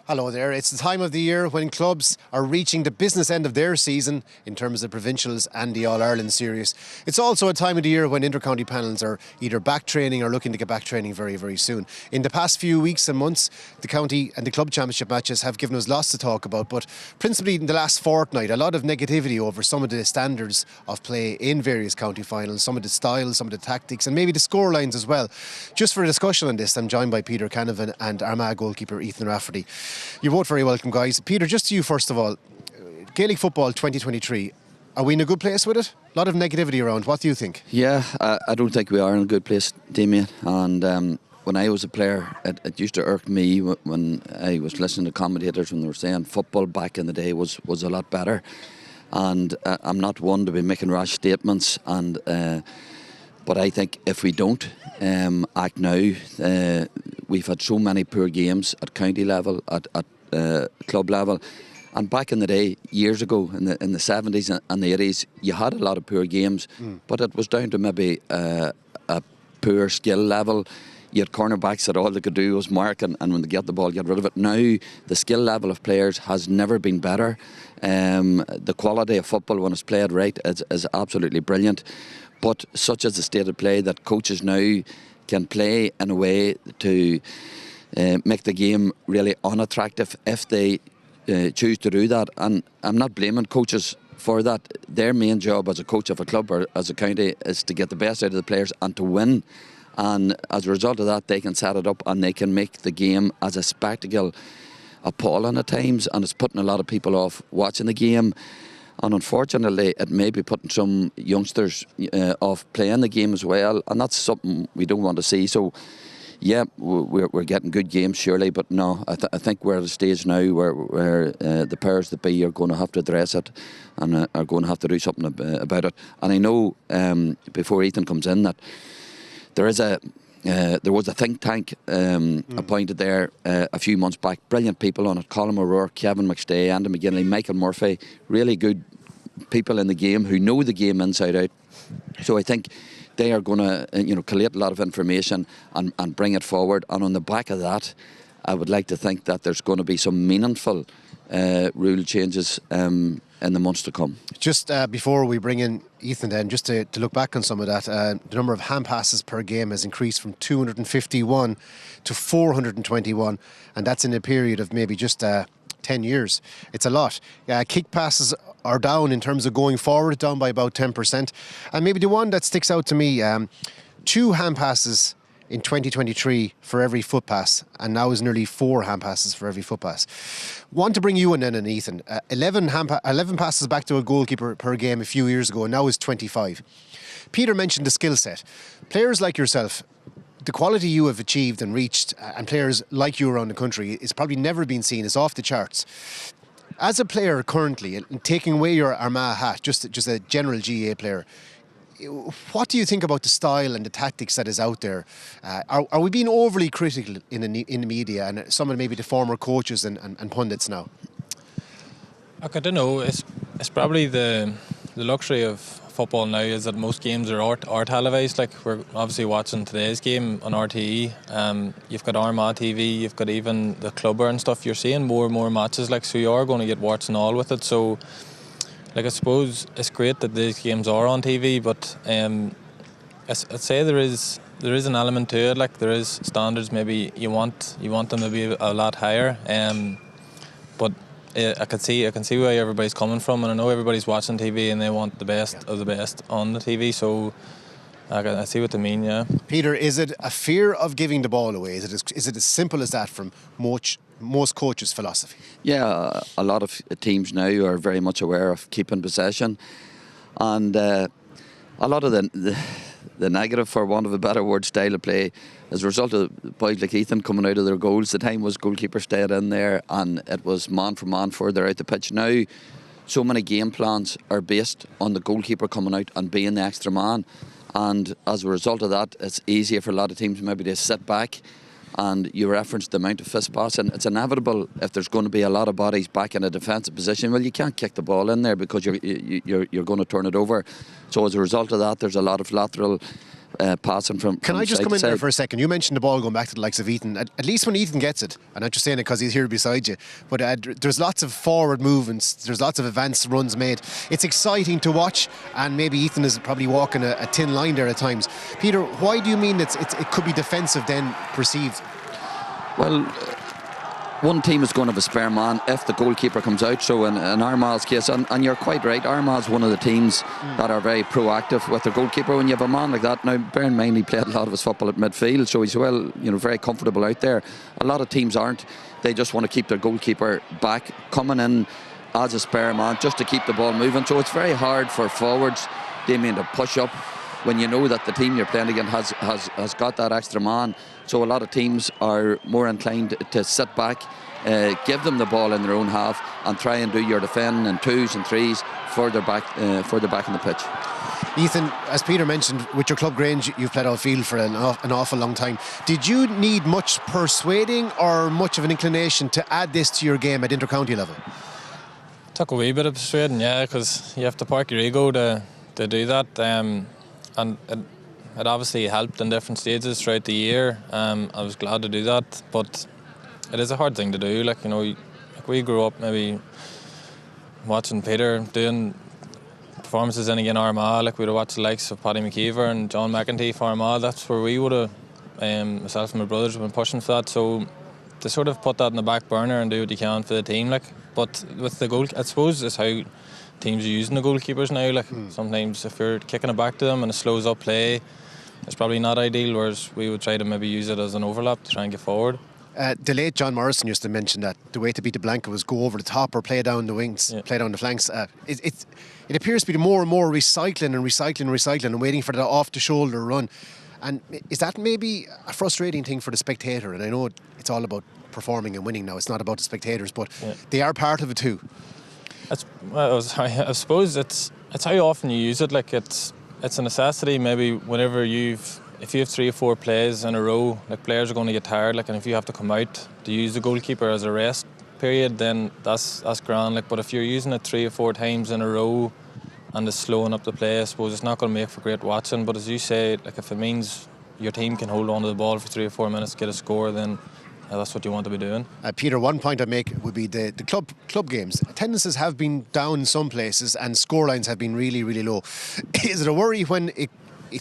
Hello there. It's the time of the year when clubs are reaching the business end of their season in terms of provincials and the All-Ireland series. It's also a time of the year when inter-county panels are either back training or looking to get back training very, very soon. In the past few weeks and months, the county and the club championship matches have given us lots to talk about, but principally in the last fortnight, a lot of negativity over some of the standards of play in various county finals, some of the styles, some of the tactics, and maybe the scorelines as well. Just for a discussion on this, I'm joined by Peter Canavan and Armagh goalkeeper Ethan Rafferty. You're both very welcome, guys. Peter, just to you first of all, Gaelic football 2023, are we in a good place with it? A lot of negativity around. What do you think? Yeah, I don't think we are in a good place, Damian. And when I was a player, it used to irk me when I was listening to commentators when they were saying football back in the day was a lot better. And I'm not one to be making rash statements, but I think if we don't act now, we've had so many poor games at county level, at club level, and back in the day, years ago, in the 70s and the 80s, you had a lot of poor games, but it was down to maybe a poor skill level. You had cornerbacks that all they could do was mark, and when they get the ball, get rid of it. Now, the skill level of players has never been better. The quality of football, when it's played right, is absolutely brilliant. But such is the state of play that coaches now can play in a way to make the game really unattractive if they choose to do that. And I'm not blaming coaches for that. Their main job as a coach of a club or as a county is to get the best out of the players and to win. And as a result of that, they can set it up and they can make the game as a spectacle appalling at times, and it's putting a lot of people off watching the game. And unfortunately, it may be putting some youngsters off playing the game as well, and that's something we don't want to see. So, yeah, we're getting good games, surely, but no, I think we're at a stage now where the powers that be are going to have to address it and are going to have to do something about it. And I know, before Ethan comes in, that there was a think tank appointed there a few months back. Brilliant people on it. Colin O'Rourke, Kevin McStay, Andy McGinley, Michael Murphy. Really good people in the game who know the game inside out. So I think they are going to collate a lot of information and bring it forward. And on the back of that, I would like to think that there's going to be some meaningful rule changes in the months to come. Just before we bring in Ethan then, just to look back on some of that, the number of hand passes per game has increased from 251 to 421, and that's in a period of maybe just 10 years. It's a lot. Kick passes are down in terms of going forward, down by about 10%. And maybe the one that sticks out to me, 2 hand passes in 2023 for every foot pass, and now is nearly 4 hand passes for every foot pass. Want to bring you in then, and Ethan. 11 passes back to a goalkeeper per game a few years ago, and now is 25. Peter mentioned the skill set. Players like yourself, the quality you have achieved and reached, and players like you around the country, is probably never been seen. It's off the charts. As a player currently, and taking away your Armagh hat, just a general GAA player, what do you think about the style and the tactics that is out there? Are we being overly critical in the media, and some of maybe the former coaches and pundits now? I don't know. It's probably the luxury of football now is that most games are televised. Like, we're obviously watching today's game on RTE. You've got Armagh TV, you've got even the clubber and stuff. You're seeing more and more matches, like, so you are going to get warts and all with it. So, like, I suppose it's great that these games are on TV, but I'd say there is an element to it. Like, there is standards. Maybe you want them to be a lot higher. But I can see where everybody's coming from, and I know everybody's watching TV and they want the best of the best on the TV. So I see what they mean. Yeah. Peter, is it a fear of giving the ball away? Is it as simple as that from most coaches' philosophy? Yeah, a lot of teams now are very much aware of keeping possession, and a lot of the negative, for want of a better word, style of play as a result of boys like Ethan coming out of their goals. The time was goalkeeper stayed in there and it was man for man further out the pitch. Now so many game plans are based on the goalkeeper coming out and being the extra man, and as a result of that, it's easier for a lot of teams maybe to sit back. And you referenced the amount of fist passing. It's inevitable if there's going to be a lot of bodies back in a defensive position. Well, you can't kick the ball in there because you're going to turn it over. So as a result of that, there's a lot of lateral passing from. Can I just come in there for a second? You mentioned the ball going back to the likes of Ethan. At least when Ethan gets it, and I'm just saying it because he's here beside you, but there's lots of forward movements, there's lots of advanced runs made. It's exciting to watch, and maybe Ethan is probably walking a thin line there at times. Peter, why do you mean it could be defensive then perceived? Well, one team is going to have a spare man if the goalkeeper comes out. So in Armagh's case, and you're quite right, Armagh's one of the teams that are very proactive with their goalkeeper. When you have a man like that, now bear in mind he played a lot of his football at midfield, so he's very comfortable out there. A lot of teams aren't. They just want to keep their goalkeeper back, coming in as a spare man just to keep the ball moving. So it's very hard for forwards, Damian, to push up when you know that the team you're playing against has got that extra man. So a lot of teams are more inclined to sit back, give them the ball in their own half, and try and do your defending in twos and threes further back in the pitch. Ethan, as Peter mentioned, with your club Grange, you've played outfield for an awful long time. Did you need much persuading or much of an inclination to add this to your game at inter-county level? Took a wee bit of persuading, yeah, because you have to park your ego to do that. And it obviously helped in different stages throughout the year. I was glad to do that, but it is a hard thing to do. Like we grew up maybe watching Peter doing performances in again Armagh. Like we'd have watched the likes of Paddy McKeever and John McEntee for Armagh. That's where we would have, myself and my brothers have been pushing for that. So to sort of put that in the back burner and do what you can for the team, but with the goal, I suppose it's how teams are using the goalkeepers now. Sometimes if you're kicking it back to them and it slows up play, it's probably not ideal, whereas we would try to maybe use it as an overlap to try and get forward. The late John Morrison used to mention that the way to beat the blanket was go over the top or play down the wings, play down the flanks. It appears to be more and more recycling and waiting for the off-the-shoulder run. And is that maybe a frustrating thing for the spectator? And I know it's all about performing and winning now. It's not about the spectators, but they are part of it too. I suppose it's how often you use it. It's a necessity. Maybe whenever if you have 3 or 4 plays in a row, players are going to get tired. And if you have to come out to use the goalkeeper as a rest period, then that's grand. But if you're using it 3 or 4 times in a row and it's slowing up the play, I suppose it's not going to make for great watching. But as you say, if it means your team can hold on to the ball for 3 or 4 minutes, get a score, then that's what you want to be doing. Peter, one point I'd make would be the club games. Attendances have been down in some places and scorelines have been really, really low. Is it a worry when it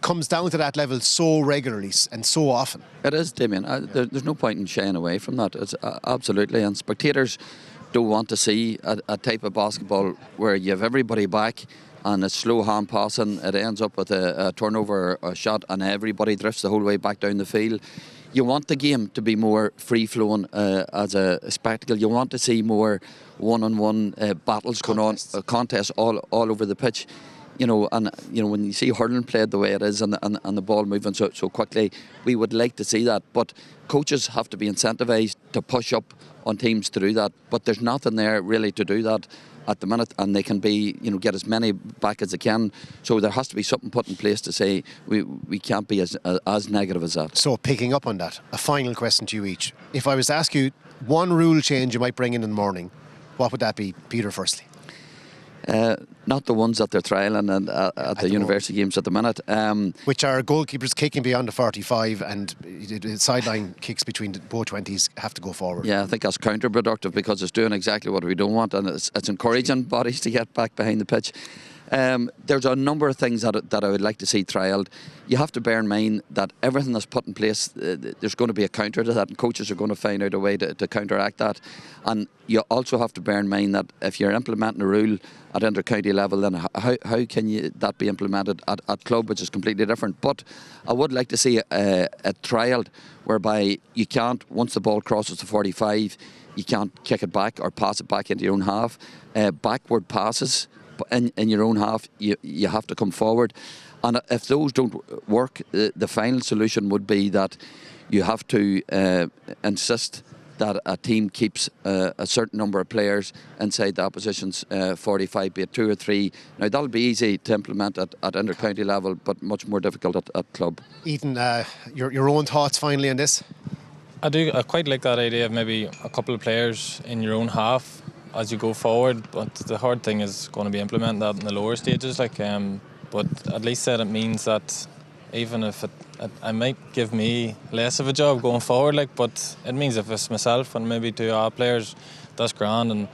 comes down to that level so regularly and so often? It is, Damian. There's no point in shying away from that. It's absolutely. And spectators don't want to see a type of basketball where you have everybody back and it's slow hand passing. It ends up with a turnover or a shot and everybody drifts the whole way back down the field. You want the game to be more free-flowing as a spectacle. You want to see more one-on-one battles going on, contests all over the pitch. When you see hurling played the way it is and the ball moving so quickly, we would like to see that. But coaches have to be incentivised to push up on teams to do that. But there's nothing there really to do that at the minute, and they can be, get as many back as they can. So there has to be something put in place to say we can't be as negative as that. So picking up on that, a final question to you each. If I was to ask you one rule change you might bring in the morning, what would that be, Peter, firstly? Not the ones that they're trialling at the university games at the minute. Which are goalkeepers kicking beyond the 45 and the sideline kicks between both 20s have to go forward. Yeah, I think that's counterproductive because it's doing exactly what we don't want, and it's encouraging bodies to get back behind the pitch. There's a number of things that I would like to see trialled. You have to bear in mind that everything that's put in place, there's going to be a counter to that, and coaches are going to find out a way to counteract that. And you also have to bear in mind that if you're implementing a rule at inter-county level, then how can that be implemented at club, which is completely different. But I would like to see a trial whereby you can't, once the ball crosses the 45, you can't kick it back or pass it back into your own half. Backward passes in your own half, you have to come forward. And if those don't work, the final solution would be that you have to insist that a team keeps a certain number of players inside the opposition's 45, be it 2 or 3. Now, that'll be easy to implement at inter-county level, but much more difficult at club. Ethan, your own thoughts finally on this? I quite like that idea of maybe a couple of players in your own half as you go forward, but the hard thing is going to be implementing that in the lower stages. But at least that it means that even if it might give me less of a job going forward, like, but it means if it's myself and maybe two odd players, that's grand. And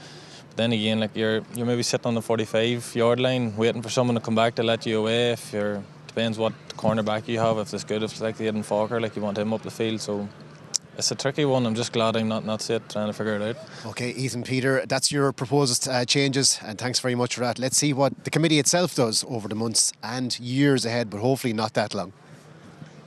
then again, like, you're maybe sitting on the 45-yard line waiting for someone to come back to let you away. If you're, depends what cornerback you have. If it's good, if it's like the Aidan Falker, like, you want him up the field. So it's a tricky one. I'm just glad I'm not sit trying to figure it out. Okay, Ethan, Peter, that's your proposed changes, and thanks very much for that. Let's see what the committee itself does over the months and years ahead, but hopefully not that long.